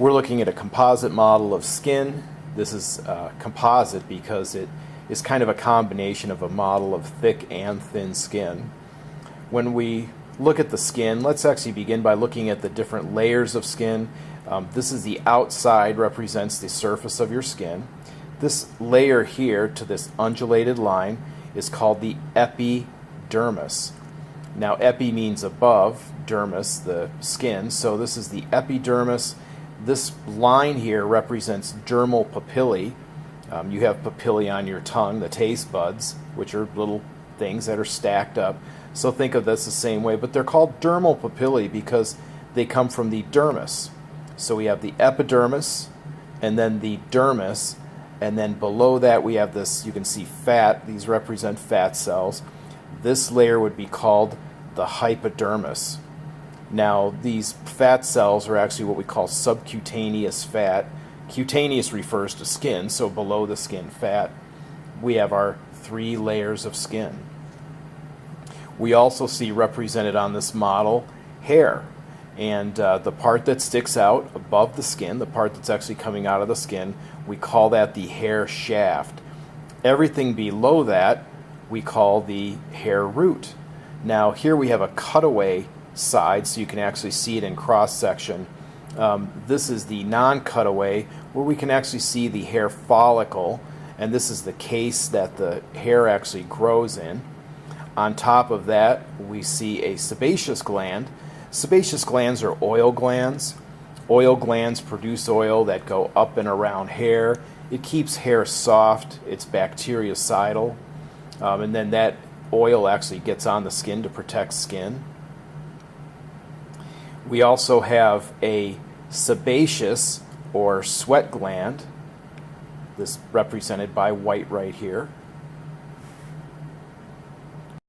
We're looking at a composite model of skin. This is composite because it is kind of a combination of a model of thick and thin skin. When we look at the skin, let's actually begin by looking at the different layers of skin. This is the outside, represents the surface of your skin. This layer here to this undulated line is called the epidermis. Now epi means above, dermis, the skin, so this is the epidermis. This line here represents dermal papillae. You have papillae on your tongue, the taste buds, which are little things that are stacked up. So think of this the same way, but they're called dermal papillae because they come from the dermis. So we have the epidermis, and then the dermis, and then below that we have this, you can see fat, these represent fat cells. This layer would be called the hypodermis. Now these fat cells are actually what we call subcutaneous fat. Cutaneous refers to skin, so below the skin fat, we have our 3 layers of skin. We also see represented on this model hair, and the part that sticks out above the skin, the part that's actually coming out of the skin, we call that the hair shaft. Everything below that we call the hair root. Now here we have a cutaway side, so you can actually see it in cross section. This is the non-cutaway, where we can actually see the hair follicle, and this is the case that the hair actually grows in. On top of that, we see a sebaceous gland. Sebaceous glands are oil glands. Oil glands produce oil that go up and around hair. It keeps hair soft. It's bactericidal. And then that oil actually gets on the skin to protect skin. We also have a sebaceous or sweat gland. This represented by white right here.